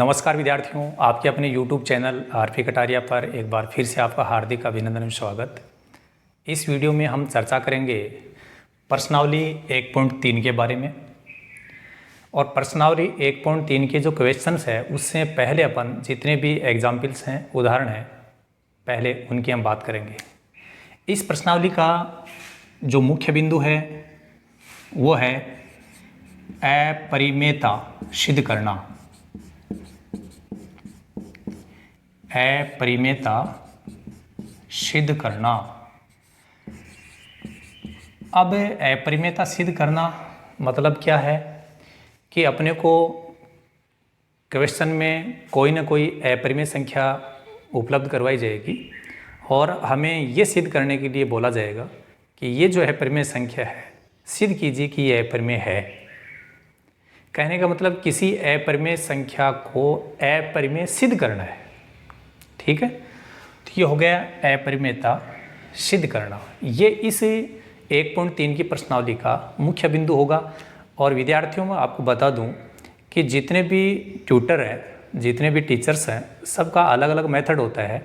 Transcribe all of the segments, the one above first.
नमस्कार विद्यार्थियों, आपके अपने YouTube चैनल आरपी कटारिया पर एक बार फिर से आपका हार्दिक अभिनंदन एवं स्वागत। इस वीडियो में हम चर्चा करेंगे प्रश्नावली 1.3 के बारे में। और प्रश्नावली 1.3 के जो क्वेश्चंस है उससे पहले अपन जितने भी एग्जाम्पल्स हैं, उदाहरण हैं, पहले उनकी हम बात करेंगे। इस प्रश्नावली का जो मुख्य बिंदु है वो है अपरिमेयता सिद्ध करना। अपरिमेयता सिद्ध करना। अब अपरिमेयता सिद्ध करना मतलब क्या है कि अपने को क्वेश्चन में कोई ना कोई अपरिमेय संख्या उपलब्ध करवाई जाएगी और हमें ये सिद्ध करने के लिए बोला जाएगा कि ये जो अपरिमेय संख्या है सिद्ध कीजिए कि ये अपरिमेय है। कहने का मतलब किसी अपरिमेय संख्या को अपरिमेय सिद्ध करना है। ठीक है, तो ये हो गया अपरिमेयता सिद्ध करना। ये इस 1.3 की प्रश्नावली का मुख्य बिंदु होगा। और विद्यार्थियों में आपको बता दूं कि जितने भी ट्यूटर हैं, जितने भी टीचर्स हैं, सबका अलग अलग मेथड होता है,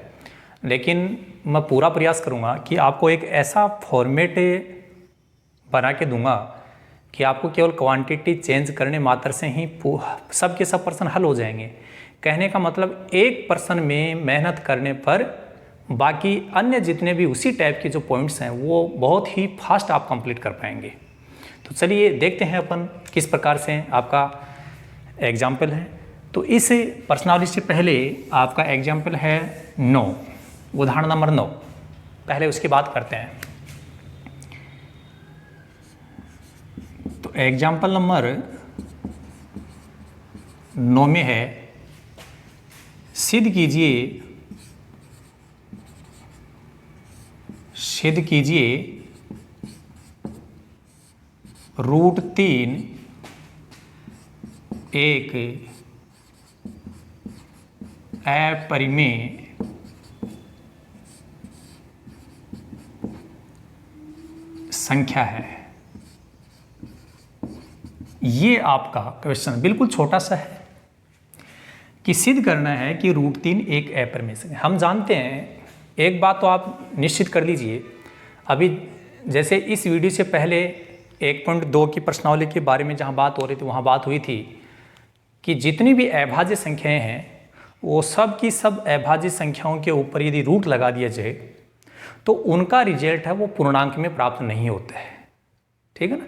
लेकिन मैं पूरा प्रयास करूंगा कि आपको एक ऐसा फॉर्मेट बना के दूंगा कि आपको केवल क्वांटिटी चेंज करने मात्र से ही सब के सब प्रश्न हल हो जाएंगे। कहने का मतलब एक पर्सन में मेहनत करने पर बाकी अन्य जितने भी उसी टाइप के जो पॉइंट्स हैं वो बहुत ही फास्ट आप कंप्लीट कर पाएंगे। तो चलिए देखते हैं अपन किस प्रकार से आपका एग्जाम्पल है। तो इस प्रश्नावली से पहले आपका एग्जाम्पल है 9, उदाहरण नंबर 9। पहले उसकी बात करते हैं। तो एग्जाम्पल नंबर 9 में है सिद्ध कीजिए √3 एक अपरिमेय संख्या है। ये आपका क्वेश्चन बिल्कुल छोटा सा है कि सिद्ध करना है कि √3 एक अपरिमेय संख्या। हम जानते हैं, एक बात तो आप निश्चित कर लीजिए, अभी जैसे इस वीडियो से पहले 1.2 की प्रश्नावली के बारे में जहाँ बात हो रही थी वहाँ बात हुई थी कि जितनी भी अभाज्य संख्याएं हैं वो सब की सब अभाज्य संख्याओं के ऊपर यदि रूट लगा दिया जाए तो उनका रिजल्ट है वो पूर्णांक में प्राप्त नहीं होता है। ठीक है ना,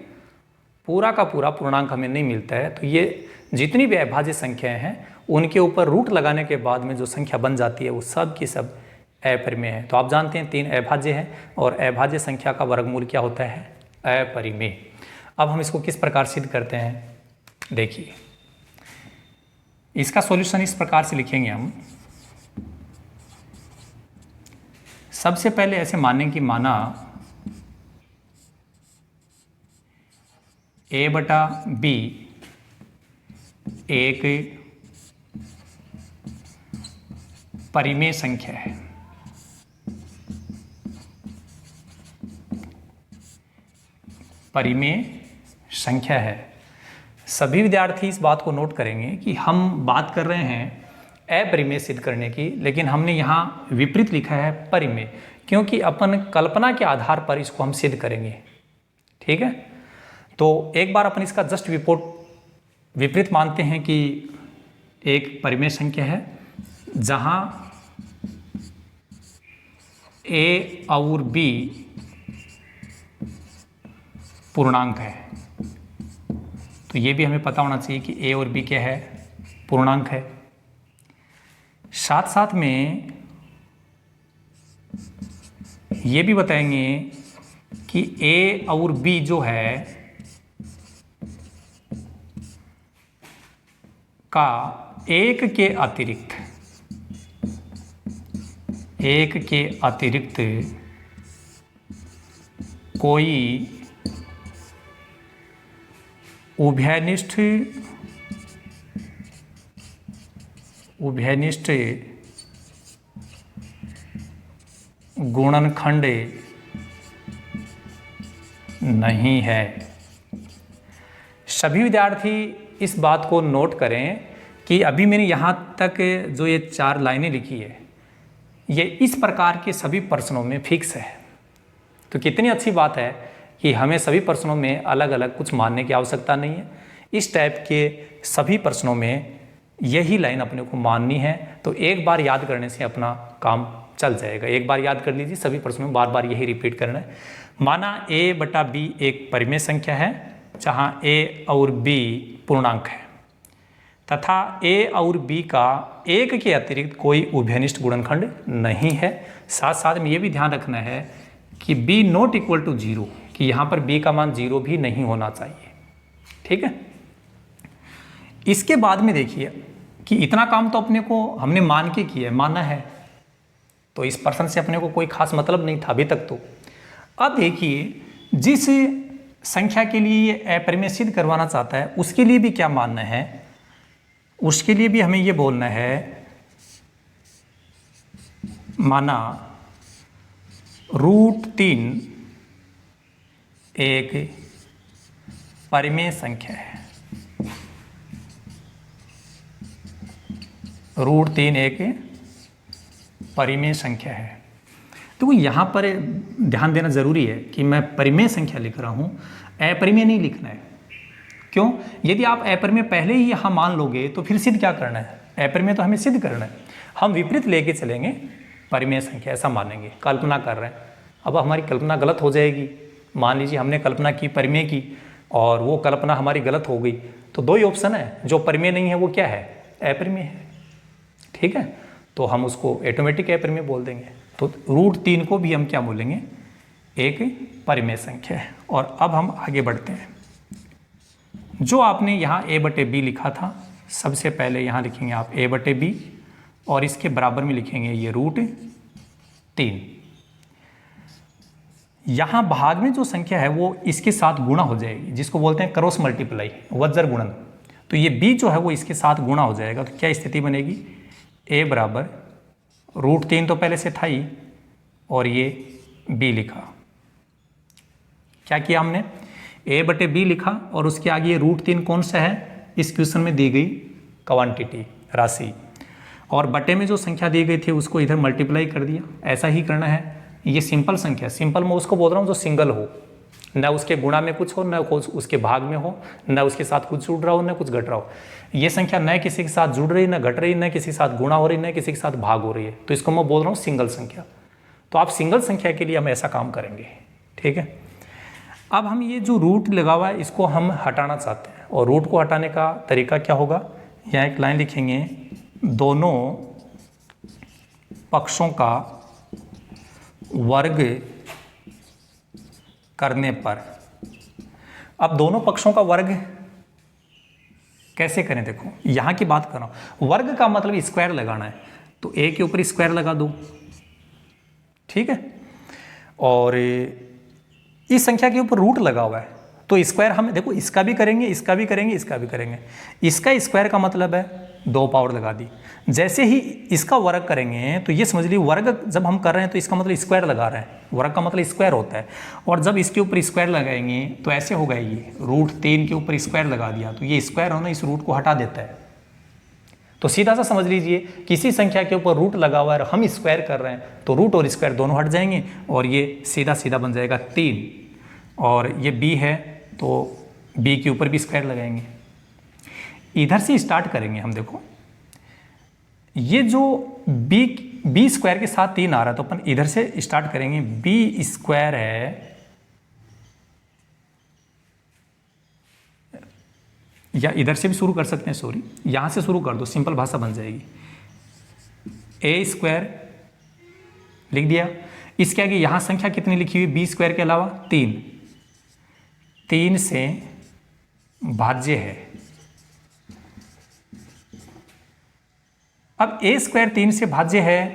पूरा का पूरा पूर्णांक हमें नहीं मिलता है। तो ये जितनी भी अभाज्य संख्याएं हैं उनके ऊपर रूट लगाने के बाद में जो संख्या बन जाती है वो सब की सब अपरिमेय है। तो आप जानते हैं 3 अभाज्य हैं और अभाज्य संख्या का वर्गमूल क्या होता है? अपरिमेय। अब हम इसको किस प्रकार सिद्ध करते हैं, देखिए। इसका सॉल्यूशन इस प्रकार से लिखेंगे हम। सबसे पहले ऐसे मानने की माना a/b एक परिमेय संख्या है। परिमेय संख्या है। सभी विद्यार्थी इस बात को नोट करेंगे कि हम बात कर रहे हैं अपरिमेय सिद्ध करने की, लेकिन हमने यहाँ विपरीत लिखा है परिमेय, क्योंकि अपन कल्पना के आधार पर इसको हम सिद्ध करेंगे। ठीक है, तो एक बार अपन इसका जस्ट विपरीत मानते हैं कि एक परिमेय संख्या है जहाँ a और b पूर्णांक है। तो ये भी हमें पता होना चाहिए कि a और b क्या है? पूर्णांक है। साथ साथ में ये भी बताएंगे कि a और b जो है का एक के अतिरिक्त कोई उभयनिष्ठ गुणनखंड नहीं है। सभी विद्यार्थी इस बात को नोट करें कि अभी मैंने यहाँ तक जो ये 4 लाइनें लिखी है ये इस प्रकार के सभी प्रश्नों में फिक्स है। तो कितनी अच्छी बात है कि हमें सभी प्रश्नों में अलग अलग कुछ मानने की आवश्यकता नहीं है। इस टाइप के सभी प्रश्नों में यही लाइन अपने को माननी है। तो एक बार याद करने से अपना काम चल जाएगा। एक बार याद कर लीजिए, सभी प्रश्नों में बार बार यही रिपीट करना है। माना a/b एक परिमेय संख्या है जहाँ a और b पूर्णांक है तथा a और b का एक के अतिरिक्त कोई उभयनिष्ठ गुणनखंड नहीं है। साथ साथ में ये भी ध्यान रखना है कि b नॉट इक्वल टू 0, कि यहाँ पर b का मान 0 भी नहीं होना चाहिए। ठीक है। इसके बाद में देखिए कि इतना काम तो अपने को हमने मान के किया है, माना है, तो इस प्रश्न से अपने को कोई खास मतलब नहीं था अभी तक तो। अब देखिए जिस संख्या के लिए ये अपरिमेय सिद्ध करवाना चाहता है उसके लिए भी क्या मानना है, उसके लिए भी हमें ये बोलना है, माना √3 एक परिमेय संख्या है, √3 एक परिमेय संख्या है। तो यहाँ पर ध्यान देना जरूरी है कि मैं परिमेय संख्या लिख रहा हूँ, अपरिमेय नहीं लिखना है। क्यों? यदि आप अपरिमेय पहले ही यहाँ मान लोगे तो फिर सिद्ध क्या करना है? अपरिमेय तो हमें सिद्ध करना है। हम विपरीत लेके चलेंगे, परिमेय संख्या ऐसा मानेंगे, कल्पना कर रहे हैं। अब हमारी कल्पना गलत हो जाएगी। मान लीजिए हमने कल्पना की परिमेय की और वो कल्पना हमारी गलत हो गई, तो 2 ही ऑप्शन है, जो परिमेय नहीं है वो क्या है? अपरिमेय है। ठीक है, तो हम उसको ऑटोमेटिक अपरिमेय बोल देंगे। तो √3 को भी हम क्या बोलेंगे? एक परिमेय संख्या है। और अब हम आगे बढ़ते हैं। जो आपने यहाँ a/b लिखा था, सबसे पहले यहाँ लिखेंगे आप a/b और इसके बराबर में लिखेंगे ये √3। यहाँ भाग में जो संख्या है वो इसके साथ गुणा हो जाएगी, जिसको बोलते हैं क्रॉस मल्टीप्लाई, वज्र गुणन। तो ये b जो है वो इसके साथ गुणा हो जाएगा। तो क्या स्थिति बनेगी? a बराबर √3 तो पहले से था ही, और ये b लिखा। क्या किया हमने? a/b लिखा और उसके आगे ये √3 कौन सा है? इस क्वेश्चन में दी गई क्वांटिटी, राशि, और बटे में जो संख्या दी गई थी उसको इधर मल्टीप्लाई कर दिया। ऐसा ही करना है। ये सिंपल संख्या, सिंपल मैं उसको बोल रहा हूँ जो सिंगल हो, न उसके गुणा में कुछ हो, न उसके भाग में हो, न उसके साथ कुछ जुड़ रहा हो, न कुछ घट रहा हो। ये संख्या न किसी के साथ जुड़ रही, न घट रही, न किसी के साथ गुणा हो रही, न किसी के साथ भाग हो रही है, तो इसको मैं बोल रहा हूँ सिंगल संख्या। तो आप सिंगल संख्या के लिए हम ऐसा काम करेंगे। ठीक है। अब हम ये जो रूट लगा हुआ है इसको हम हटाना चाहते हैं, और रूट को हटाने का तरीका क्या होगा? यहाँ एक लाइन लिखेंगे, दोनों पक्षों का वर्ग करने पर। अब दोनों पक्षों का वर्ग कैसे करें? देखो यहाँ की बात कर रहा हूँ, वर्ग का मतलब स्क्वायर लगाना है, तो a के ऊपर स्क्वायर लगा दो। ठीक है। और इस संख्या के ऊपर रूट लगा हुआ है, तो स्क्वायर हम देखो इसका भी करेंगे, इसका भी करेंगे, इसका भी करेंगे। इसका स्क्वायर का मतलब है 2 पावर लगा दी। जैसे ही इसका वर्ग करेंगे तो ये समझ लीजिए वर्ग जब हम कर रहे हैं तो इसका मतलब स्क्वायर लगा रहे हैं, वर्ग का मतलब स्क्वायर होता है। और जब इसके ऊपर स्क्वायर लगाएंगे तो ऐसे होगा, ये √3 के ऊपर स्क्वायर लगा दिया तो ये स्क्वायर होना इस रूट को हटा देता है। तो सीधा सा समझ लीजिए किसी संख्या के ऊपर रूट लगा हुआ है और हम स्क्वायर कर रहे हैं तो रूट और स्क्वायर दोनों हट जाएंगे और ये सीधा सीधा बन जाएगा 3। और ये b है तो b के ऊपर भी स्क्वायर लगाएंगे। इधर से स्टार्ट करेंगे हम। देखो ये जो b स्क्वायर के साथ 3 आ रहा है तो अपन इधर से स्टार्ट करेंगे। b स्क्वायर है, या इधर से भी शुरू कर सकते हैं, सॉरी यहाँ से शुरू कर दो, सिंपल भाषा बन जाएगी। a स्क्वायर लिख दिया। इसके आगे यहाँ संख्या कितनी लिखी हुई? b स्क्वायर के अलावा 3 से भाज्य है। अब a स्क्वायर 3 से भाज्य है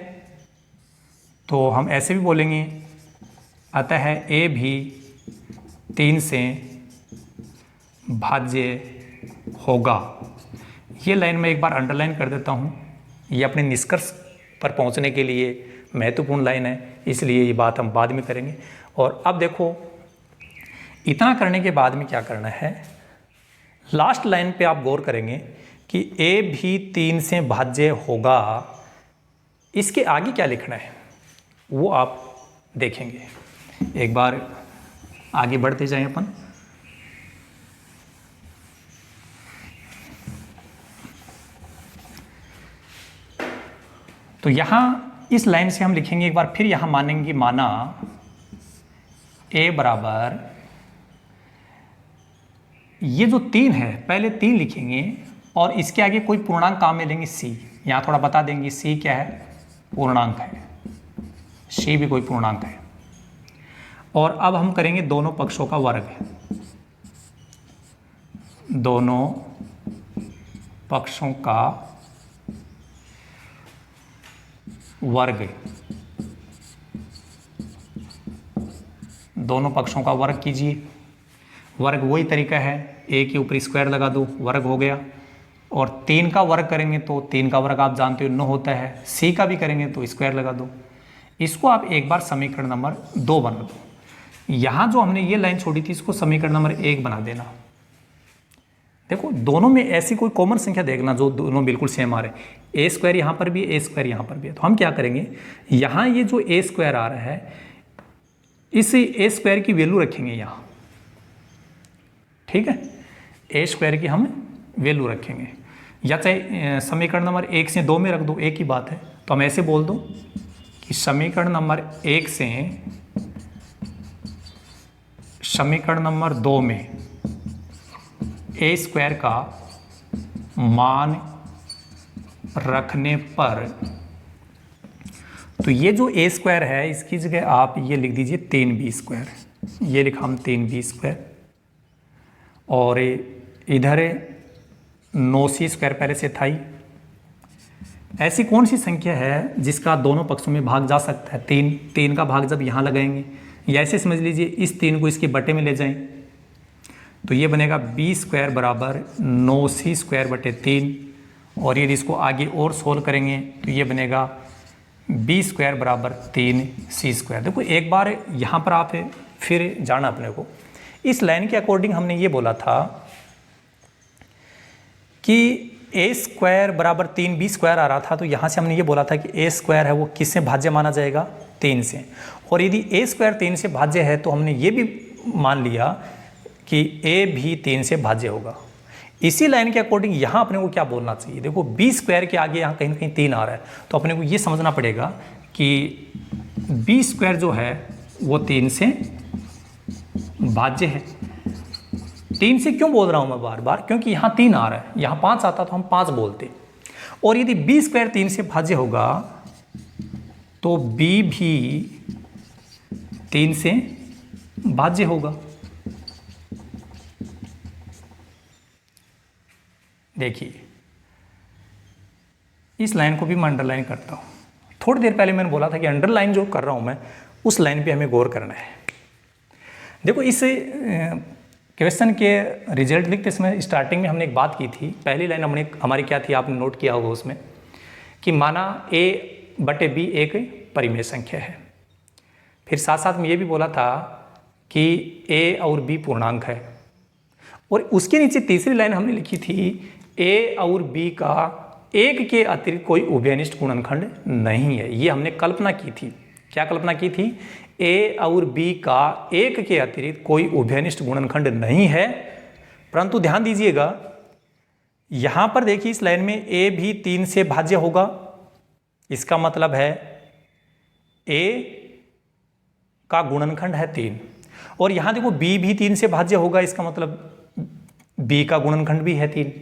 तो हम ऐसे भी बोलेंगे, अतः a भी 3 से भाज्य होगा। ये लाइन मैं एक बार अंडरलाइन कर देता हूँ, ये अपने निष्कर्ष पर पहुँचने के लिए महत्वपूर्ण लाइन है, इसलिए ये बात हम बाद में करेंगे। और अब देखो इतना करने के बाद में क्या करना है, लास्ट लाइन पे आप गौर करेंगे कि ए भी 3 से भाज्य होगा, इसके आगे क्या लिखना है वो आप देखेंगे। एक बार आगे बढ़ते जाएं अपन। तो यहां इस लाइन से हम लिखेंगे एक बार फिर, यहां मानेंगे माना ए बराबर, ये जो 3 है पहले 3 लिखेंगे और इसके आगे कोई पूर्णांक काम में लेंगे सी। यहां थोड़ा बता देंगे सी क्या है, पूर्णांक है, सी भी कोई पूर्णांक है। और अब हम करेंगे दोनों पक्षों का वर्ग, दोनों पक्षों का वर्ग, दोनों पक्षों का वर्ग कीजिए। वर्ग वही तरीका है, ए के ऊपर स्क्वायर लगा दो, वर्ग हो गया। और 3 का वर्ग करेंगे तो 3 का वर्ग आप जानते हो 9 होता है, सी का भी करेंगे तो स्क्वायर लगा दो। इसको आप एक बार समीकरण नंबर 2 बना दो। यहाँ जो हमने ये लाइन छोड़ी थी इसको समीकरण नंबर 1 बना देना। देखो दोनों में ऐसी कोई कॉमन संख्या देखना जो दोनों बिल्कुल सेम आ रहे हैं, ए स्क्वायर यहाँ पर भी, ए स्क्वायर यहाँ पर भी है। तो हम क्या करेंगे, यहाँ ये जो ए स्क्वायर आ रहा है इस ए स्क्वायर की वैल्यू रखेंगे यहाँ, ठीक है, ए स्क्वायर की हम वैल्यू रखेंगे, या चाहे समीकरण नंबर 1 से 2 में रख दो, एक ही बात है। तो हम ऐसे बोल दो कि समीकरण नंबर 1 से समीकरण नंबर 2 में ए स्क्वायर का मान रखने पर, तो ये जो ए स्क्वायर है इसकी जगह आप ये लिख दीजिए 3b स्क्वायर, ये लिखा हम 3b स्क्वायर। और इधर 9c स्क्वायर पहले से था ही। ऐसी कौन सी संख्या है जिसका दोनों पक्षों में भाग जा सकता है, 3 का भाग जब यहाँ लगाएंगे, या ऐसे समझ लीजिए इस 3 को इसके बटे में ले जाएं तो ये बनेगा b स्क्वायर बराबर 9c स्क्वायर बटे 3। और यदि इसको आगे और सोल्व करेंगे तो ये बनेगा b स्क्वायर बराबर 3c स्क्वायर। देखो एक बार यहाँ पर आप फिर जाना अपने को, इस लाइन के अकॉर्डिंग हमने ये बोला था कि ए स्क्वायर बराबर 3b स्क्वायर आ रहा था, तो यहाँ से हमने ये बोला था कि ए स्क्वायर है वो किससे भाज्य माना जाएगा, 3 से। और यदि ए स्क्वायर 3 से भाज्य है तो हमने ये भी मान लिया कि ए भी 3 से भाज्य होगा। इसी लाइन के अकॉर्डिंग यहाँ अपने को क्या बोलना चाहिए, देखो बी स्क्वायर के आगे यहाँ कहीं ना कहीं 3 आ रहा है, तो अपने को ये समझना पड़ेगा कि बी स्क्वायर जो है वो 3 से भाज्य है। 3 से क्यों बोल रहा हूँ मैं बार बार, क्योंकि यहाँ 3 आ रहा है, यहाँ 5 आता तो हम 5 बोलते। और यदि बी स्क्वायर 3 से भाज्य होगा तो बी भी 3 से भाज्य होगा। देखिए इस लाइन को भी मैं अंडरलाइन करता हूँ। थोड़ी देर पहले मैंने बोला था कि अंडरलाइन जो कर रहा हूँ मैं उस लाइन पे हमें गौर करना है। देखो इस क्वेश्चन के रिजल्ट लिखते समय स्टार्टिंग में हमने एक बात की थी, पहली लाइन हमने हमारी क्या थी आपने नोट किया होगा उसमें, कि माना a बटे b एक परिमेय संख्या है। फिर साथ साथ में ये भी बोला था कि a और b पूर्णांक है। और उसके नीचे तीसरी लाइन हमने लिखी थी a और b का एक के अतिरिक्त कोई उभयनिष्ठ गुणनखंड नहीं है। ये हमने कल्पना की थी। क्या कल्पना की थी, a और b का एक के अतिरिक्त कोई उभयनिष्ठ गुणनखंड नहीं है। परंतु ध्यान दीजिएगा यहाँ पर देखिए इस लाइन में a भी 3 से भाज्य होगा, इसका मतलब है a का गुणनखंड है 3। और यहाँ देखो b भी 3 से भाज्य होगा, इसका मतलब b का गुणनखंड भी है 3।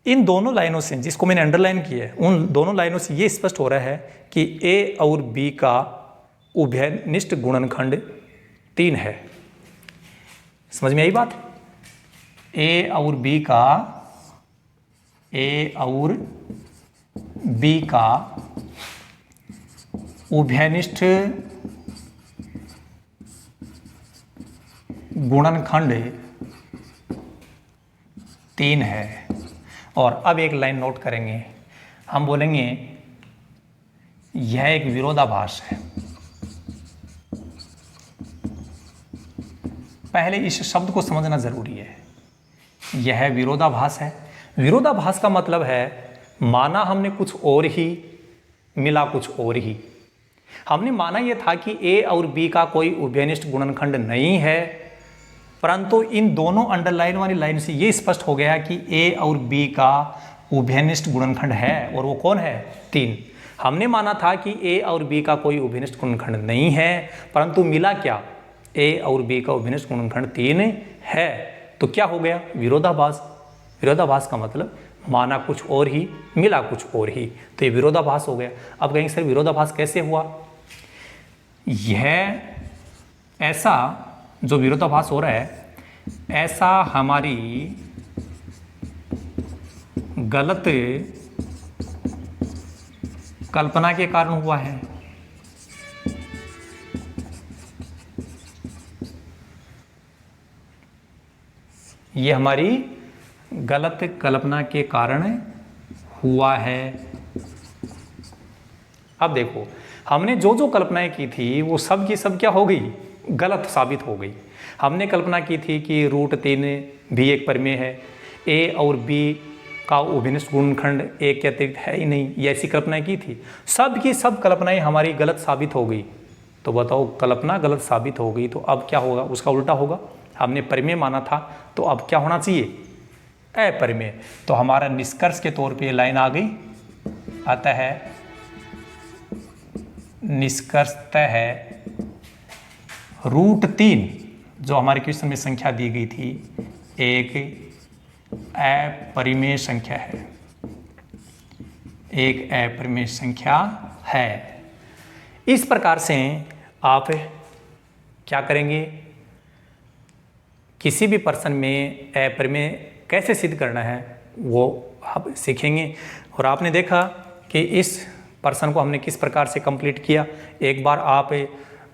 इन दोनों लाइनों से, जिसको मैंने अंडरलाइन किया है, उन दोनों लाइनों से ये स्पष्ट हो रहा है कि a और b का उभयनिष्ठ गुणनखंड 3 है। समझ में आई बात, a और b का उभयनिष्ठ गुणनखंड 3 है। और अब एक लाइन नोट करेंगे, हम बोलेंगे यह एक विरोधाभास है। पहले इस शब्द को समझना जरूरी है, यह विरोधाभास है। विरोधाभास का मतलब है माना हमने कुछ और ही, मिला कुछ और ही। हमने माना यह था कि ए और बी का कोई उभयनिष्ठ गुणनखंड नहीं है, परंतु इन दोनों अंडरलाइन वाली लाइन से यह स्पष्ट हो गया कि ए और बी का उभयनिष्ठ गुणनखंड है, और वो कौन है? 3। हमने माना था कि ए और बी का कोई उभयनिष्ठ गुणनखंड नहीं है, परंतु मिला क्या? ए और बी का उभयनिष्ठ गुणनखंड 3 है। तो क्या हो गया? विरोधाभास। विरोधाभास का मतलब माना कुछ और ही, मिला कुछ और ही, तो ये विरोधाभास हो गया। अब कहेंगे सर विरोधाभास कैसे हुआ? यह ऐसा जो विरोधाभास हो रहा है, ऐसा हमारी गलत कल्पना के कारण हुआ है। ये हमारी गलत कल्पना के कारण हुआ है। अब देखो, हमने जो जो कल्पनाएं की थी वो सब की सब क्या हो गई? गलत साबित हो गई। हमने कल्पना की थी कि √3 भी एक परिमेय है, ए और बी का उभयनिष्ठ गुणनखंड एक के अतिरिक्त है ही नहीं, ये ऐसी कल्पनाएं की थी। सब की सब कल्पनाएं हमारी गलत साबित हो गई। तो बताओ, कल्पना गलत साबित हो गई तो अब क्या होगा? उसका उल्टा होगा। हमने परिमेय माना था, तो अब क्या होना चाहिए? अपरिमेय। तो हमारा निष्कर्ष के तौर पे लाइन आ गई। अतः निष्कर्षतः है √3 जो हमारे क्वेश्चन में संख्या दी गई थी, एक अपरिमेय संख्या है, एक अपरिमेय संख्या है। इस प्रकार से आप क्या करेंगे? किसी भी प्रश्न में अपरिमेय कैसे सिद्ध करना है वो आप सीखेंगे। और आपने देखा कि इस प्रश्न को हमने किस प्रकार से कंप्लीट किया। एक बार आप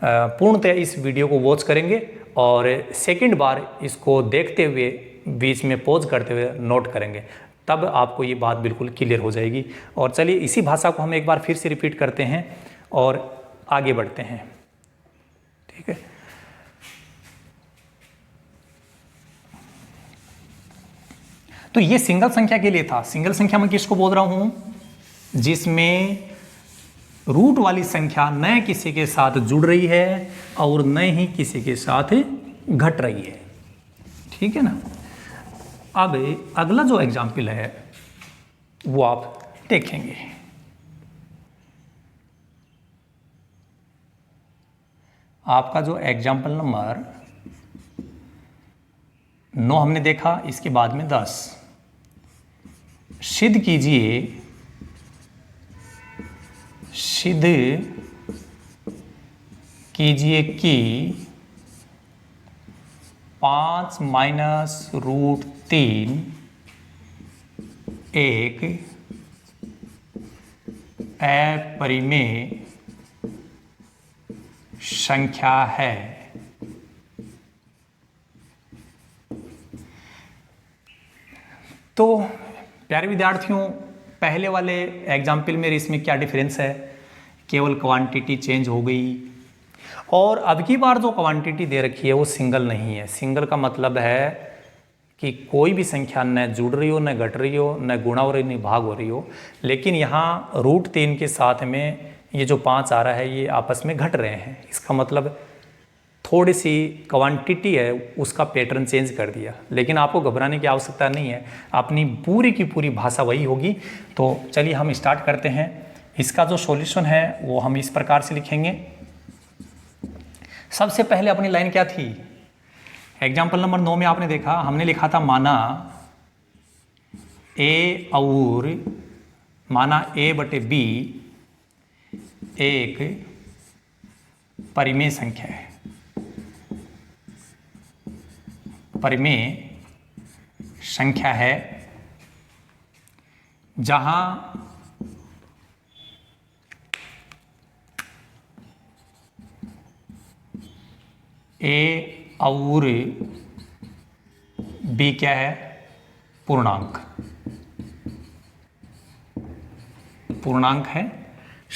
पूर्णतः इस वीडियो को वॉच करेंगे और सेकंड बार इसको देखते हुए बीच में पॉज करते हुए नोट करेंगे, तब आपको ये बात बिल्कुल क्लियर हो जाएगी। और चलिए इसी भाषा को हम एक बार फिर से रिपीट करते हैं और आगे बढ़ते हैं। ठीक है, तो ये सिंगल संख्या के लिए था। सिंगल संख्या में किसको बोल रहा हूं? जिसमें रूट वाली संख्या न किसी के साथ जुड़ रही है और न ही किसी के साथ घट रही है। ठीक है ना। अब अगला जो एग्जाम्पल है वो आप देखेंगे। आपका जो एग्जाम्पल नंबर 9 हमने देखा, इसके बाद में 10। सिद्ध कीजिए, सिद्ध कीजिए कि 5 - √3 एक अपरिमेय संख्या है। तो प्यारे विद्यार्थियों, पहले वाले एग्जाम्पल में इसमें क्या डिफरेंस है? केवल क्वांटिटी चेंज हो गई। और अब की बार जो क्वांटिटी दे रखी है वो सिंगल नहीं है। सिंगल का मतलब है कि कोई भी संख्या न जुड़ रही हो, न घट रही हो, न गुणा हो रही, न भाग हो रही हो। लेकिन यहाँ √3 के साथ में ये जो 5 आ रहा है ये आपस में घट रहे हैं। इसका मतलब थोड़ी सी क्वांटिटी है उसका पैटर्न चेंज कर दिया। लेकिन आपको घबराने की आवश्यकता नहीं है, अपनी पूरी की पूरी भाषा वही होगी। तो चलिए हम स्टार्ट करते हैं। इसका जो सॉल्यूशन है वो हम इस प्रकार से लिखेंगे। सबसे पहले अपनी लाइन क्या थी? एग्जाम्पल नंबर 9 में आपने देखा, हमने लिखा था माना A/B एक परिमेय संख्या है। परिमेय संख्या है जहां A और B क्या है? पूर्णांक। पूर्णांक है।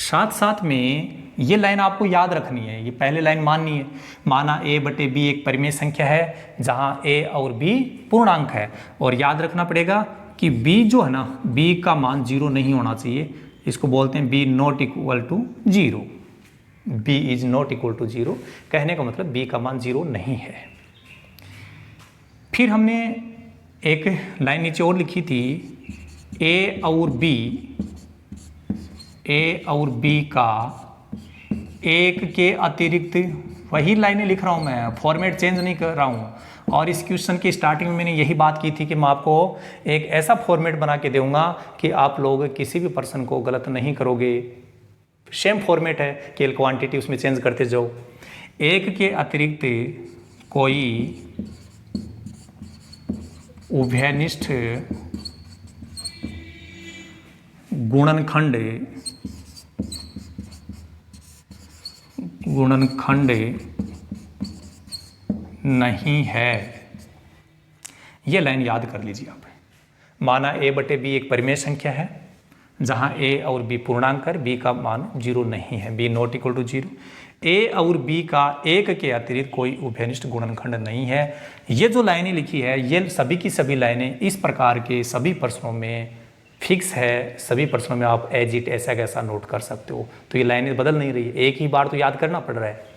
साथ साथ में ये लाइन आपको याद रखनी है, ये पहले लाइन माननी है। माना A/B एक परिमेय संख्या है जहां A और B पूर्णांक है। और याद रखना पड़ेगा कि b जो है ना, b का मान 0 नहीं होना चाहिए। इसको बोलते हैं b not equal to 0। b is not equal to 0 कहने का मतलब b का मान 0 नहीं है। फिर हमने एक लाइन नीचे और लिखी थी, a और b का एक के अतिरिक्त, वही लाइनें लिख रहा हूँ मैं, फॉर्मेट चेंज नहीं कर रहा हूँ। और इस क्वेश्चन की स्टार्टिंग में मैंने यही बात की थी कि मैं आपको एक ऐसा फॉर्मेट बना के दूंगा कि आप लोग किसी भी पर्सन को गलत नहीं करोगे। सेम फॉर्मेट है, केवल क्वांटिटी उसमें चेंज करते जाओ। एक के अतिरिक्त कोई उभयनिष्ठ गुणनखंड नहीं है। ये लाइन याद कर लीजिए आप। माना a/b एक परिमेय संख्या है जहां a और b पूर्णांक है, b का मान 0 नहीं है, b not equal to 0। a और b का एक के अतिरिक्त कोई उभयनिष्ठ गुणनखंड नहीं है। ये जो लाइनें लिखी है, ये सभी की सभी लाइनें इस प्रकार के सभी प्रश्नों में फिक्स है। सभी प्रश्नों में आप एज इट ऐसा कैसा नोट कर सकते हो। तो ये लाइनें बदल नहीं रही है, एक ही बार तो याद करना पड़ रहा है।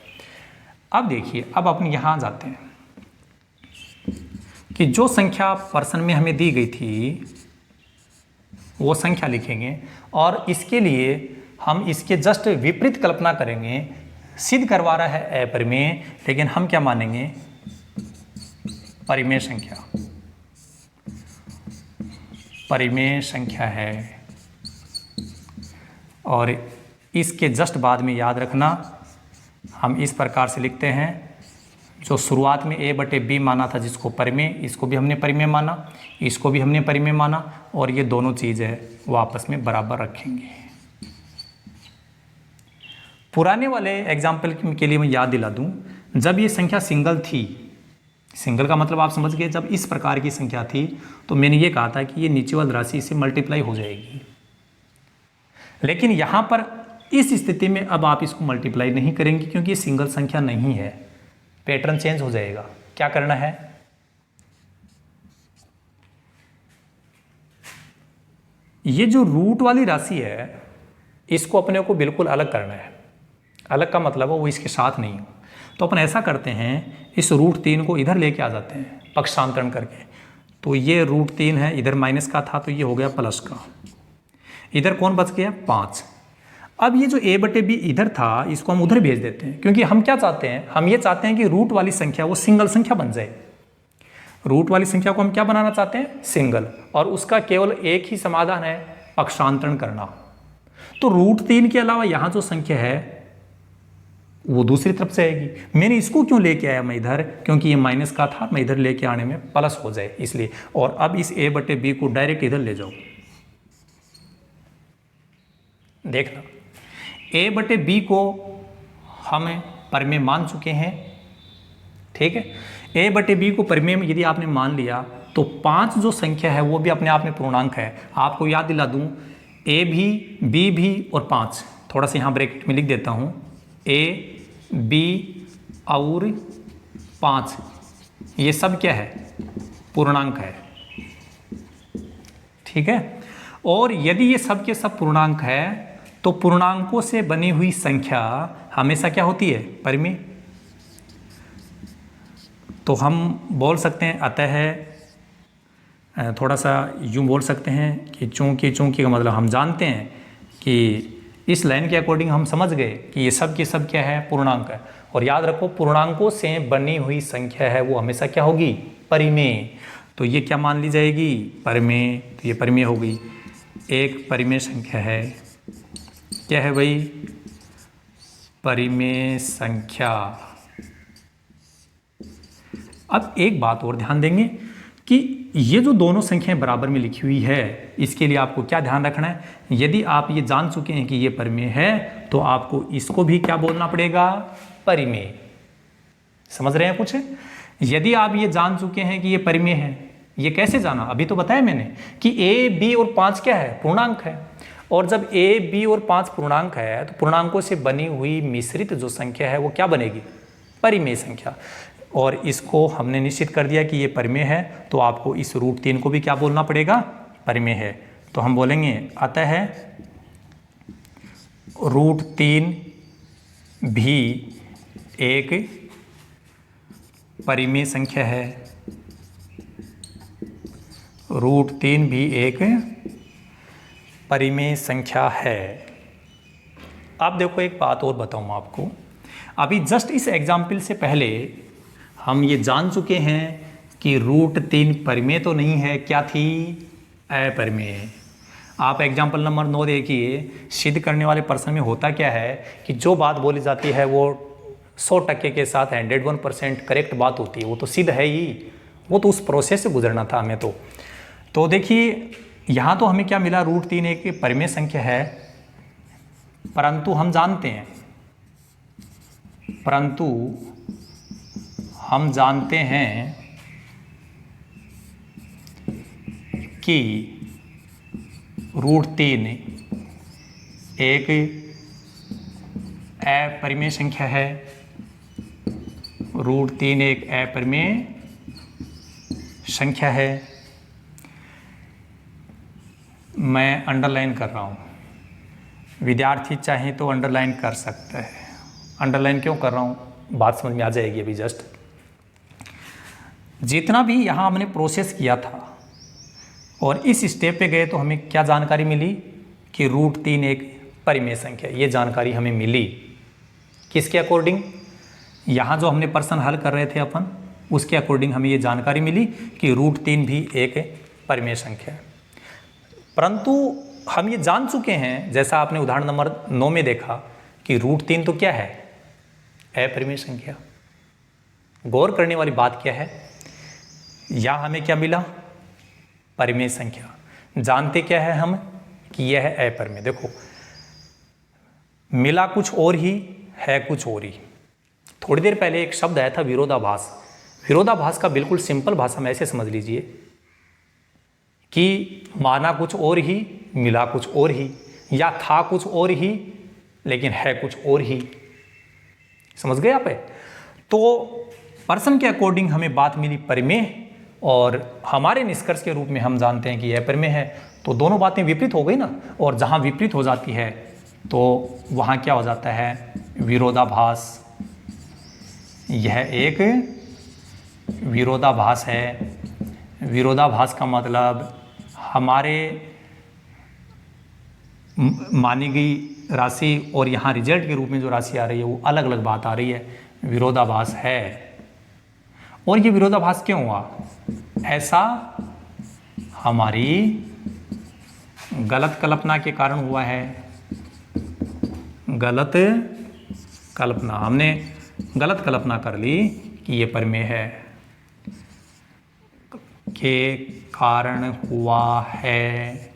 अब देखिए, अब अपने यहाँ जाते हैं कि जो संख्या प्रश्न में हमें दी गई थी वो संख्या लिखेंगे और इसके लिए हम इसके जस्ट विपरीत कल्पना करेंगे। सिद्ध करवा रहा है अपरिमेय, लेकिन हम क्या मानेंगे, परिमेय संख्या। परिमेय संख्या है और इसके जस्ट बाद में याद रखना हम इस प्रकार से लिखते हैं। जो शुरुआत में a/b माना था जिसको परिमेय, इसको भी हमने परिमेय माना, इसको भी हमने परिमेय माना, और ये दोनों चीज़ें वो आपस में बराबर रखेंगे। पुराने वाले एग्जाम्पल के लिए मैं याद दिला दूं, जब ये संख्या सिंगल थी, सिंगल का मतलब आप समझ गए, जब इस प्रकार की संख्या थी तो मैंने ये कहा था कि ये नीचे वाली राशि इससे मल्टीप्लाई हो जाएगी। लेकिन यहाँ पर इस स्थिति में अब आप इसको मल्टीप्लाई नहीं करेंगे क्योंकि ये सिंगल संख्या नहीं है, पैटर्न चेंज हो जाएगा। क्या करना है, ये जो रूट वाली राशि है इसको अपने को बिल्कुल अलग करना है। अलग का मतलब है वो इसके साथ नहीं हो। तो अपन ऐसा करते हैं, इस √3 को इधर लेके आ जाते हैं पक्षांतरण करके। तो ये √3 है, इधर माइनस का था तो ये हो गया प्लस का। इधर कौन बच गया, 5। अब ये जो a/b इधर था इसको हम उधर भेज देते हैं, क्योंकि हम क्या चाहते हैं, हम ये चाहते हैं कि रूट वाली संख्या वो सिंगल संख्या बन जाए। रूट वाली संख्या को हम क्या बनाना चाहते हैं, सिंगल, और उसका केवल एक ही समाधान है, पक्षांतरण करना। तो √3 के अलावा यहाँ जो संख्या है वो दूसरी तरफ से आएगी। मैंने इसको क्यों लेके आया मैं इधर, क्योंकि ये माइनस का था, मैं इधर लेके आने में प्लस हो जाए इसलिए। और अब इस a/b को डायरेक्ट इधर ले जाओ। देखना, a/b को हम परिमेय मान चुके हैं, ठीक है। a/b को परिमेय में यदि आपने मान लिया तो 5 जो संख्या है वो भी अपने आप में पूर्णांक है। आपको याद दिला दूं, a भी, b भी और 5, थोड़ा सा यहाँ ब्रैकेट में लिख देता हूँ, a, b और 5, ये सब क्या है, पूर्णांक है, ठीक है। और यदि ये सब के सब पूर्णांक है तो पूर्णांकों से बनी हुई संख्या हमेशा क्या होती है, परिमेय। तो हम बोल सकते हैं, अतः थोड़ा सा यूँ बोल सकते हैं कि चूँकि का मतलब हम जानते हैं कि इस लाइन के अकॉर्डिंग हम समझ गए कि ये सब के सब क्या है, पूर्णांक है। और याद रखो, पूर्णांकों से बनी हुई संख्या है वो हमेशा क्या होगी, परिमेय। तो ये क्या मान ली जाएगी, परिमेय। तो ये परिमेय हो गई, एक परिमेय संख्या है। क्या है भाई, परिमेय संख्या। अब एक बात और ध्यान देंगे कि ये जो दोनों संख्याएं बराबर में लिखी हुई है, इसके लिए आपको क्या ध्यान रखना है, यदि आप ये जान चुके हैं कि ये परिमेय है तो आपको इसको भी क्या बोलना पड़ेगा, परिमेय। समझ रहे हैं कुछ? यदि आप ये जान चुके हैं कि ये परिमेय है, ये कैसे जाना, अभी तो बताया मैंने कि a, b और 5 क्या है, पूर्णांक है। और जब a, b और 5 पूर्णांक है तो पूर्णांकों से बनी हुई मिश्रित जो संख्या है वो क्या बनेगी, परिमेय संख्या। और इसको हमने निश्चित कर दिया कि ये परिमेय है, तो आपको इस √3 को भी क्या बोलना पड़ेगा, परिमेय है, तो हम बोलेंगे अतः √3 भी एक परिमेय संख्या है। √3 भी एक परिमेय संख्या है। अब देखो एक बात और बताऊँ आपको, अभी जस्ट इस एग्जाम्पल से पहले हम ये जान चुके हैं कि √3 परिमेय तो नहीं है, क्या थी? अपरिमेय। आप एग्जाम्पल नंबर 9 देखिए, सिद्ध करने वाले प्रश्न में होता क्या है कि जो बात बोली जाती है वो 100% के साथ 101% करेक्ट बात होती है, वो तो सिद्ध है ही, वो तो उस प्रोसेस से गुजरना था हमें। तो देखिए यहाँ तो हमें क्या मिला, √3 एक परिमेय संख्या है, परंतु हम जानते हैं कि √3 एक अपरिमेय संख्या है। √3 एक अपरिमेय संख्या है। मैं अंडरलाइन कर रहा हूँ, विद्यार्थी चाहे तो अंडरलाइन कर सकता है। अंडरलाइन क्यों कर रहा हूँ, बात समझ में आ जाएगी अभी जस्ट। जितना भी यहाँ हमने प्रोसेस किया था और इस स्टेप पे गए तो हमें क्या जानकारी मिली कि √3 एक परिमेय संख्या, ये जानकारी हमें मिली। किसके अकॉर्डिंग? यहाँ जो हमने प्रश्न हल कर रहे थे अपन, उसके अकॉर्डिंग हमें ये जानकारी मिली कि √3 भी एक परिमेय संख्या है। परंतु हम ये जान चुके हैं, जैसा आपने उदाहरण नंबर 9 में देखा कि √3 तो क्या है? अपरिमेय संख्या। गौर करने वाली बात क्या है, यहाँ हमें क्या मिला? परिमेय संख्या। जानते क्या है हम कि यह है अपरिमेय। देखो मिला कुछ और ही, है कुछ और ही। थोड़ी देर पहले एक शब्द आया था विरोधाभास। विरोधाभास का बिल्कुल सिंपल भाषा में ऐसे समझ लीजिए कि माना कुछ और ही, मिला कुछ और ही, या था कुछ और ही लेकिन है कुछ और ही। समझ गए आप? तो प्रश्न के अकॉर्डिंग हमें बात मिली परिमेय, और हमारे निष्कर्ष के रूप में हम जानते हैं कि यह परिमेय है। तो दोनों बातें विपरीत हो गई ना, और जहाँ विपरीत हो जाती है तो वहाँ क्या हो जाता है? विरोधाभास। यह एक विरोधाभास है। विरोधाभास का मतलब हमारे मानी गई राशि और यहाँ रिजल्ट के रूप में जो राशि आ रही है वो अलग अलग बात आ रही है, विरोधाभास है। और ये विरोधाभास क्यों हुआ? ऐसा हमारी गलत कल्पना के कारण हुआ है। गलत कल्पना, हमने गलत कल्पना कर ली कि ये परिमेय है, के कारण हुआ है,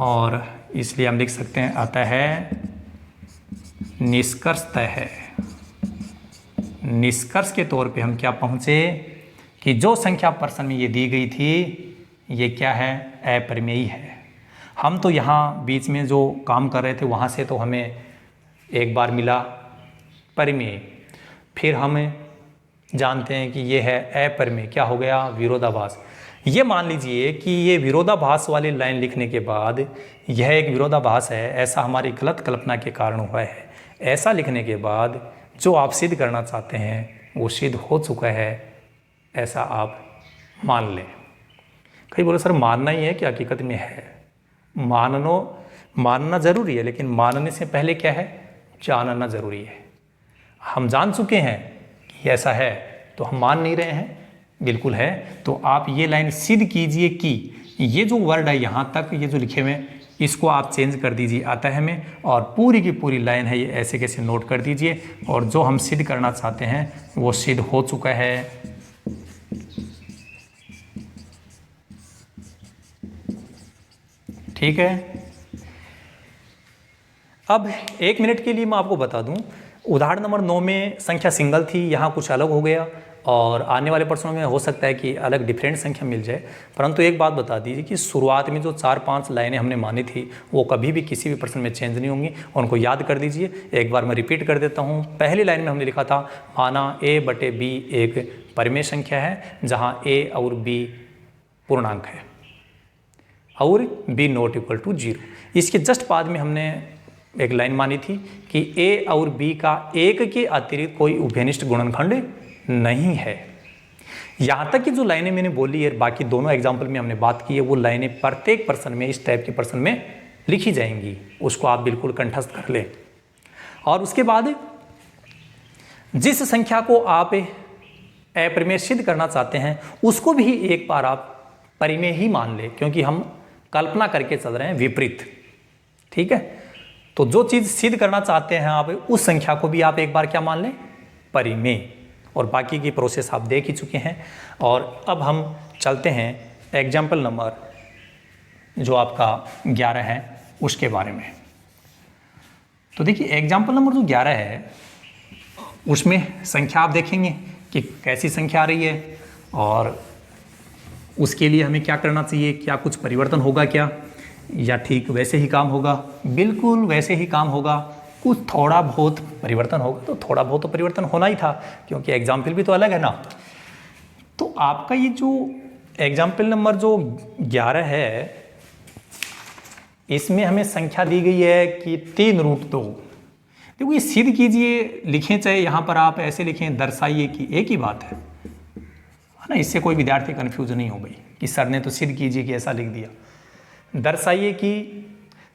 और इसलिए हम लिख सकते हैं अतः निष्कर्षतः है। निष्कर्ष के तौर पे हम क्या पहुँचे कि जो संख्या प्रश्न में ये दी गई थी ये क्या है? अपरिमेयी है। हम तो यहाँ बीच में जो काम कर रहे थे वहाँ से तो हमें एक बार मिला परिमेय, फिर हमें जानते हैं कि ये है अपरिमेय। क्या हो गया? विरोधाभास। ये मान लीजिए कि ये विरोधाभास वाली लाइन लिखने के बाद यह एक विरोधाभास है, ऐसा हमारी गलत कल्पना के कारण हुआ है। ऐसा लिखने के बाद जो आप सिद्ध करना चाहते हैं वो सिद्ध हो चुका है, ऐसा आप मान लें। कई बोले सर मानना ही है कि हकीकत में है? मानना ज़रूरी है, लेकिन मानने से पहले क्या है? जानना ज़रूरी है। हम जान चुके हैं कि ऐसा है तो हम मान नहीं रहे हैं, बिल्कुल है। तो आप ये लाइन सिद्ध कीजिए कि ये जो वर्ड है यहाँ तक, ये जो लिखे हुए हैं इसको आप चेंज कर दीजिए अतः में, और पूरी की पूरी लाइन है ये ऐसे कैसे नोट कर दीजिए, और जो हम सिद्ध करना चाहते हैं वो सिद्ध हो चुका है। ठीक है। अब 1 मिनट के लिए मैं आपको बता दूं, उदाहरण नंबर 9 में संख्या सिंगल थी, यहाँ कुछ अलग हो गया। और आने वाले प्रश्नों में हो सकता है कि अलग डिफरेंट संख्या मिल जाए, परंतु एक बात बता दीजिए कि शुरुआत में जो 4-5 लाइनें हमने मानी थी वो कभी भी किसी भी प्रश्न में चेंज नहीं होंगी, उनको याद कर दीजिए। एक बार मैं रिपीट कर देता हूँ। पहली लाइन में हमने लिखा था माना a/b एक परिमेय संख्या है जहाँ a और b पूर्णांक है और b नॉट इक्वल टू 0। इसके जस्ट बाद में हमने एक लाइन मानी थी कि a और b का एक के अतिरिक्त कोई उभयनिष्ठ गुणनखंड नहीं है। यहाँ तक कि जो लाइनें मैंने बोली है, बाकी दोनों एग्जाम्पल में हमने बात की है, वो लाइनें प्रत्येक प्रश्न में, इस टाइप के प्रश्न में लिखी जाएंगी, उसको आप बिल्कुल कंठस्थ कर लें। और उसके बाद जिस संख्या को आप अपरिमेय सिद्ध करना चाहते हैं उसको भी एक बार आप परिमेय ही मान लें, क्योंकि हम कल्पना करके चल रहे हैं विपरीत। ठीक है, तो जो चीज़ सिद्ध करना चाहते हैं आप, उस संख्या को भी आप एक बार क्या मान लें, परिमेय। और बाकी की प्रोसेस आप देख ही चुके हैं। और अब हम चलते हैं एग्जाम्पल नंबर जो आपका 11 है उसके बारे में। तो देखिए एग्जाम्पल नंबर जो 11 है उसमें संख्या आप देखेंगे कि कैसी संख्या आ रही है और उसके लिए हमें क्या करना चाहिए, क्या कुछ परिवर्तन होगा क्या, या ठीक वैसे ही काम होगा। बिल्कुल वैसे ही काम होगा, कुछ थोड़ा बहुत परिवर्तन होगा, तो थोड़ा बहुत तो परिवर्तन होना ही था क्योंकि एग्जाम्पल भी तो अलग है ना। तो आपका ये जो एग्जाम्पल नंबर जो 11 है इसमें हमें संख्या दी गई है कि 3√2। देखो ये सिद्ध कीजिए लिखें, चाहे यहाँ पर आप ऐसे लिखें, दर्शाइए कि एक ही बात है ना। इससे कोई विद्यार्थी कन्फ्यूज नहीं हो गई कि सर ने तो सिद्ध कीजिए कि ऐसा लिख दिया। दर्शाइए कि,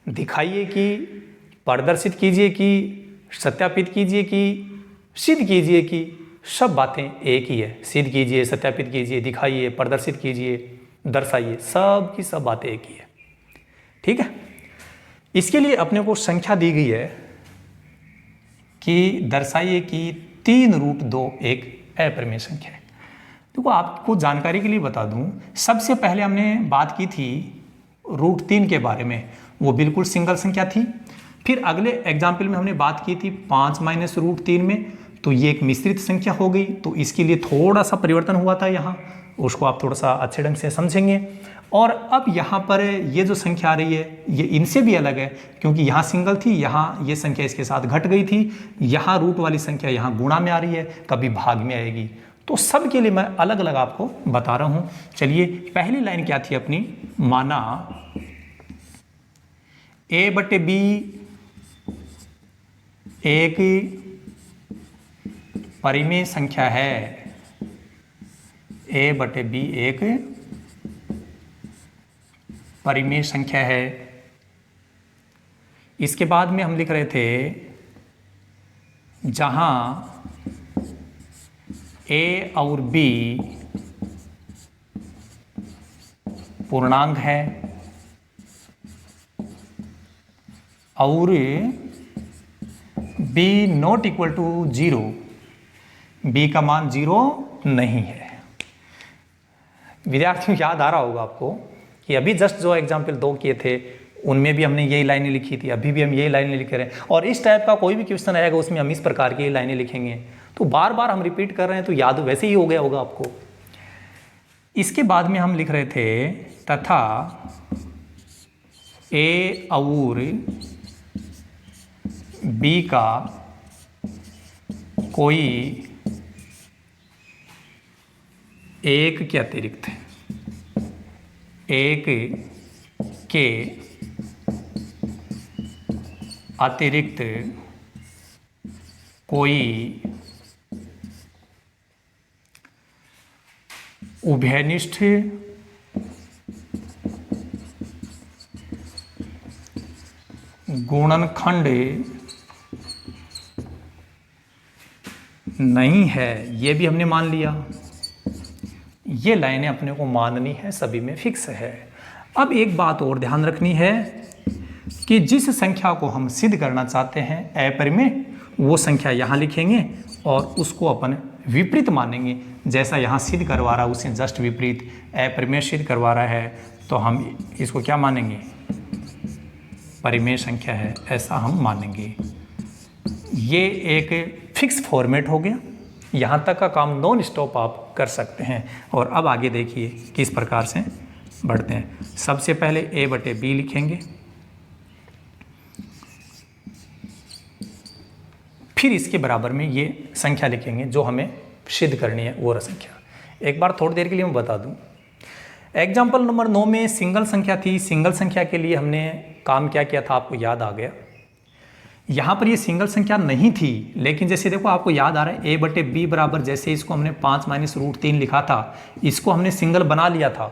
दिखाइए कि, प्रदर्शित कीजिए कि, सत्यापित कीजिए कि, सिद्ध कीजिए कि, सब बातें एक ही है। सिद्ध कीजिए, सत्यापित कीजिए, दिखाइए, प्रदर्शित कीजिए, दर्शाइए, सब की सब बातें एक ही है। ठीक है, इसके लिए अपने को संख्या दी गई है कि दर्शाइए कि 3√2 एक अपरिमेय संख्या है। देखो आपको जानकारी के लिए बता दूं, सबसे पहले हमने बात की थी √3 के बारे में, वो बिल्कुल सिंगल संख्या थी। फिर अगले एग्जाम्पल में हमने बात की थी 5 - √3 में, तो ये एक मिश्रित संख्या हो गई, तो इसके लिए थोड़ा सा परिवर्तन हुआ था यहाँ, उसको आप थोड़ा सा अच्छे ढंग से समझेंगे। और अब यहाँ पर ये जो संख्या आ रही है ये इनसे भी अलग है, क्योंकि यहाँ सिंगल थी, यहाँ ये संख्या इसके साथ घट गई थी, यहाँ रूट वाली संख्या यहाँ गुणा में आ रही है, कभी भाग में आएगी। तो सब के लिए मैं अलग अलग आपको बता रहा हूँ। चलिए पहली लाइन क्या थी अपनी, माना a/b एक परिमेय संख्या है, a/b एक परिमेय संख्या है। इसके बाद में हम लिख रहे थे जहां a और b पूर्णांक है और b not equal to 0, b का मान 0 नहीं है। विद्यार्थियों याद आ रहा होगा आपको कि अभी जस्ट जो एग्जाम्पल 2 किए थे उनमें भी हमने यही लाइनें लिखी थी, अभी भी हम यही लाइनें लिख रहे हैं। और इस टाइप का कोई भी क्वेश्चन आएगा उसमें हम इस प्रकार की लाइनें लिखेंगे, तो बार बार हम रिपीट कर रहे हैं तो याद वैसे ही हो गया होगा आपको। इसके बाद में हम लिख रहे थे तथा a और b का कोई एक के अतिरिक्त, एक के अतिरिक्त कोई उभयनिष्ठ गुणनखंड नहीं है, ये भी हमने मान लिया। ये लाइनें अपने को माननी है, सभी में फिक्स है। अब एक बात और ध्यान रखनी है कि जिस संख्या को हम सिद्ध करना चाहते हैं अपरिमेय, वो संख्या यहाँ लिखेंगे और उसको अपन विपरीत मानेंगे। जैसा यहाँ सिद्ध करवा रहा है उसे जस्ट विपरीत अपरिमेय सिद्ध करवा रहा है, तो हम इसको क्या मानेंगे, परिमेय संख्या है, ऐसा हम मानेंगे। ये एक फिक्स फॉर्मेट हो गया, यहाँ तक का काम नॉन स्टॉप आप कर सकते हैं। और अब आगे देखिए किस प्रकार से बढ़ते हैं। सबसे पहले a/b लिखेंगे, फिर इसके बराबर में ये संख्या लिखेंगे जो हमें सिद्ध करनी है वो संख्या। एक बार थोड़ी देर के लिए मैं बता दूं, एग्जाम्पल नंबर 9 में सिंगल संख्या थी। सिंगल संख्या के लिए हमने काम क्या किया था आपको याद आ गया। यहाँ पर ये सिंगल संख्या नहीं थी, लेकिन जैसे देखो आपको याद आ रहा है a/b बराबर, जैसे इसको हमने 5 - √3 लिखा था, इसको हमने सिंगल बना लिया था।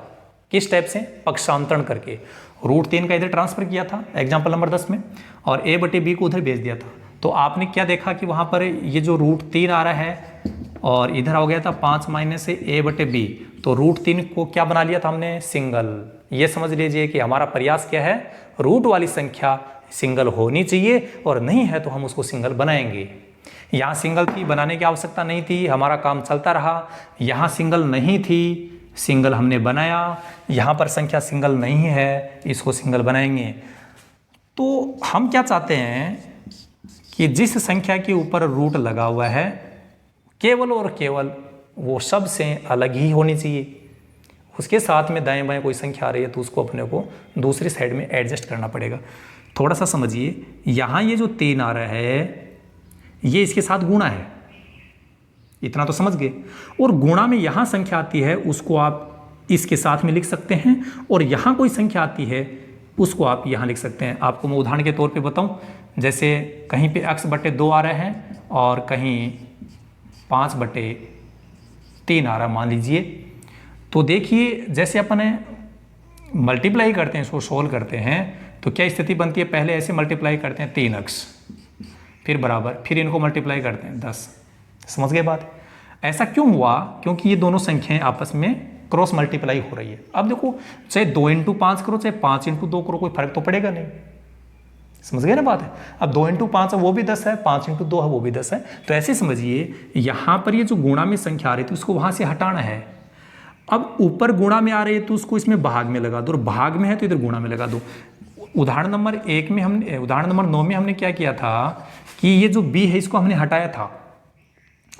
किस टाइप से? पक्षांतरण करके। √3 का इधर ट्रांसफर किया था एग्जाम्पल नंबर 10 में, और a/b को उधर भेज दिया था। तो आपने क्या देखा कि वहाँ पर ये जो √3 आ रहा है और इधर हो गया था 5 - a/b, तो √3 को क्या बना लिया था हमने? सिंगल। ये समझ लीजिए कि हमारा प्रयास क्या है, रूट वाली संख्या सिंगल होनी चाहिए, और नहीं है तो हम उसको सिंगल बनाएंगे। यहाँ सिंगल थी, बनाने की आवश्यकता नहीं थी, हमारा काम चलता रहा। यहाँ सिंगल नहीं थी, सिंगल हमने बनाया। यहाँ पर संख्या सिंगल नहीं है, इसको सिंगल बनाएंगे। तो हम क्या चाहते हैं कि जिस संख्या के ऊपर रूट लगा हुआ है केवल और केवल वो सबसे अलग ही होनी चाहिए। उसके साथ में दाएं बाएं कोई संख्या आ रही है तो उसको अपने को दूसरी साइड में एडजस्ट करना पड़ेगा। थोड़ा सा समझिए, यहाँ ये जो 3 आ रहा है ये इसके साथ गुणा है, इतना तो समझ गए। और गुणा में यहाँ संख्या आती है उसको आप इसके साथ में लिख सकते हैं, और यहाँ कोई संख्या आती है उसको आप यहाँ लिख सकते हैं। आपको मैं उदाहरण के तौर पे बताऊँ, जैसे कहीं पे x/2 आ रहा है और कहीं 5/3 आ रहा है मान लीजिए। तो देखिए जैसे अपन मल्टीप्लाई करते हैं, इसको सोल्व करते हैं, तो क्या स्थिति बनती है? पहले ऐसे मल्टीप्लाई करते हैं 3x, फिर बराबर, फिर इनको मल्टीप्लाई करते हैं 10। समझ गए बात? ऐसा क्यों हुआ? क्योंकि ये दोनों संख्याएं आपस में क्रॉस मल्टीप्लाई हो रही है। अब देखो, चाहे 2 × 5 करो चाहे 5 × 2 करो, कोई फर्क तो पड़ेगा नहीं। समझ गए ना बात है? अब 2 × 5 है वो भी 10 है, 5 × 2 है वो भी 10 है। तो ऐसे समझिए, यहाँ पर ये जो गुणा में संख्या आ रही थी उसको वहाँ से हटाना है। अब ऊपर गुणा में आ रही है तो उसको इसमें भाग में लगा दो, और भाग में है तो इधर गुणा में लगा दो। उदाहरण नंबर 9 में हमने क्या किया था कि ये जो b है इसको हमने हटाया था,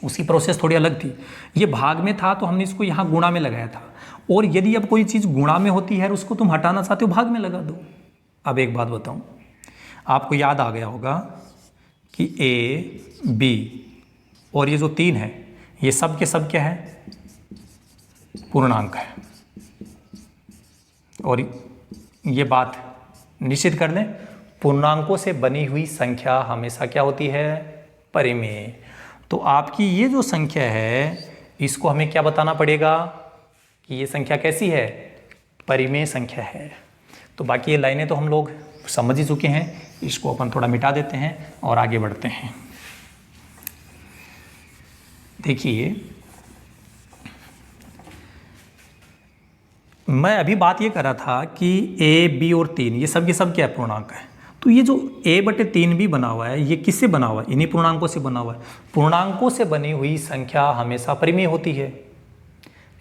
उसकी प्रोसेस थोड़ी अलग थी। ये भाग में था तो हमने इसको यहाँ गुणा में लगाया था। और यदि अब कोई चीज़ गुणा में होती है और उसको तुम हटाना चाहते हो, भाग में लगा दो। अब एक बात बताऊँ, आपको याद आ गया होगा कि a, b और ये जो 3 है ये सब के सब क्या है? पूर्णांक है। और ये बात निश्चित कर लें, पूर्णांकों से बनी हुई संख्या हमेशा क्या होती है? परिमेय। तो आपकी ये जो संख्या है इसको हमें क्या बताना पड़ेगा कि ये संख्या कैसी है? परिमेय संख्या है। तो बाकी ये लाइनें तो हम लोग समझ ही चुके हैं, इसको अपन थोड़ा मिटा देते हैं और आगे बढ़ते हैं। देखिए, मैं अभी बात ये कर रहा था कि a, b और 3 ये सब के सब क्या पूर्णांक है। तो ये जो a/3 भी बना हुआ है ये किससे बना हुआ है? इन्हीं पूर्णांकों से बना हुआ है। पूर्णांकों से बनी हुई संख्या हमेशा परिमेय होती है,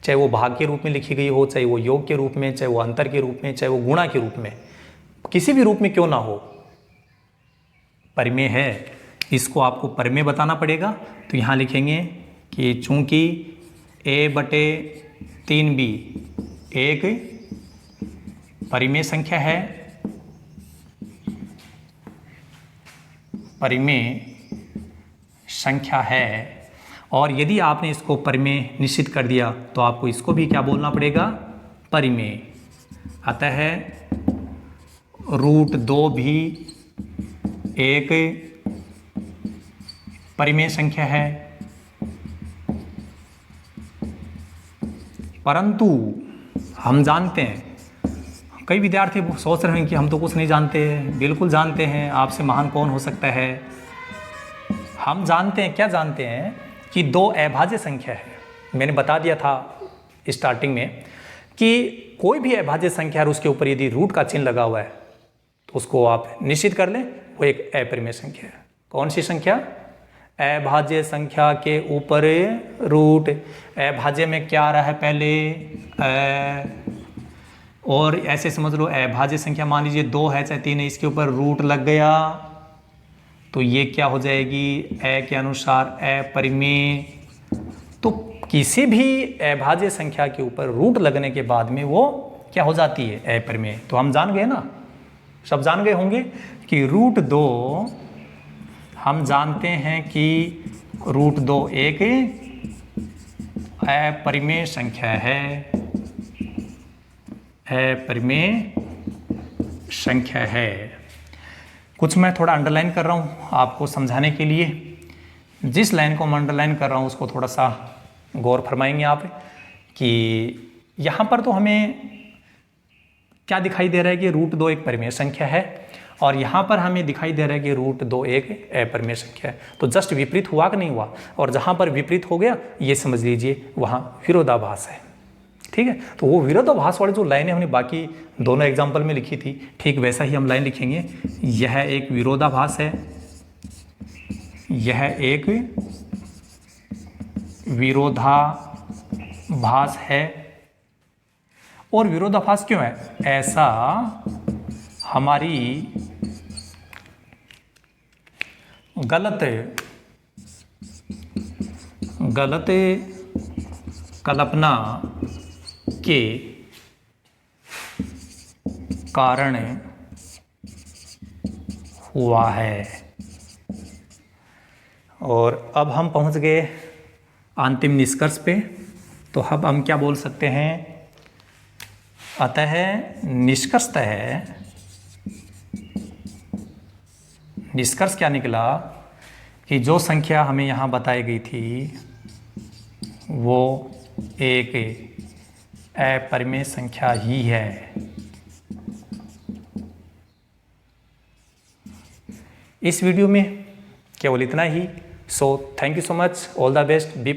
चाहे वो भाग के रूप में लिखी गई हो, चाहे वो योग के रूप में, चाहे वो अंतर के रूप में, चाहे वो गुणा के रूप में, किसी भी रूप में क्यों ना हो, परिमेय है। इसको आपको परिमेय बताना पड़ेगा। तो यहाँ लिखेंगे कि चूंकि a/3b एक परिमेय संख्या है, परिमेय संख्या है, और यदि आपने इसको परिमेय निश्चित कर दिया तो आपको इसको भी क्या बोलना पड़ेगा? परिमेय। अतः √2 भी एक परिमेय संख्या है। परंतु हम जानते हैं, कई विद्यार्थी सोच रहे हैं कि हम तो कुछ नहीं जानते हैं। बिल्कुल जानते हैं, आपसे महान कौन हो सकता है। हम जानते हैं, क्या जानते हैं कि 2 अभाज्य संख्या है। मैंने बता दिया था स्टार्टिंग में कि कोई भी अभाज्य संख्या है उसके ऊपर यदि रूट का चिन्ह लगा हुआ है तो उसको आप निश्चित कर लें, वो एक अपरिमेय संख्या है। कौन सी संख्या? अभाज्य संख्या के ऊपर रूट। अभाज्य में क्या आ रहा है? पहले और ऐसे समझ लो, अभाज्य संख्या मान लीजिए 2 है चाहे 3 है, इसके ऊपर रूट लग गया तो ये क्या हो जाएगी? के अनुसार अपरिमेय तो किसी भी अभाज्य संख्या के ऊपर रूट लगने के बाद में वो क्या हो जाती है, अपरिमेय। तो हम जान गए ना, सब जान गए होंगे कि √2 हम जानते हैं कि √2 एक अपरिमेय संख्या है, अपरिमेय संख्या है। कुछ मैं थोड़ा अंडरलाइन कर रहा हूँ आपको समझाने के लिए। जिस लाइन को मैं अंडरलाइन कर रहा हूँ उसको थोड़ा सा गौर फरमाएंगे आप कि यहाँ पर तो हमें क्या दिखाई दे रहा है कि √2 एक परिमेय संख्या है और यहाँ पर हमें दिखाई दे रहा है कि √2 एक अपरिमेय संख्या है। तो जस्ट विपरीत हुआ कि नहीं हुआ, और जहाँ पर विपरीत हो गया ये समझ लीजिए वहाँ विरोधाभास है। ठीक है, तो वो विरोधाभास वाली जो लाइनें हमने बाकी दोनों एग्जाम्पल में लिखी थी, ठीक वैसा ही हम लाइन लिखेंगे। यह एक विरोधाभास है, यह एक विरोधाभास है। और विरोधाभास क्यों है? ऐसा हमारी गलत कल्पना के कारण हुआ है। और अब हम पहुंच गए अंतिम निष्कर्ष पे। तो अब हम क्या बोल सकते हैं? अतः निष्कर्ष क्या निकला कि जो संख्या हमें यहाँ बताई गई थी वो एक अपरिमेय संख्या ही है। इस वीडियो में केवल इतना ही। So thank you so much, all the best, B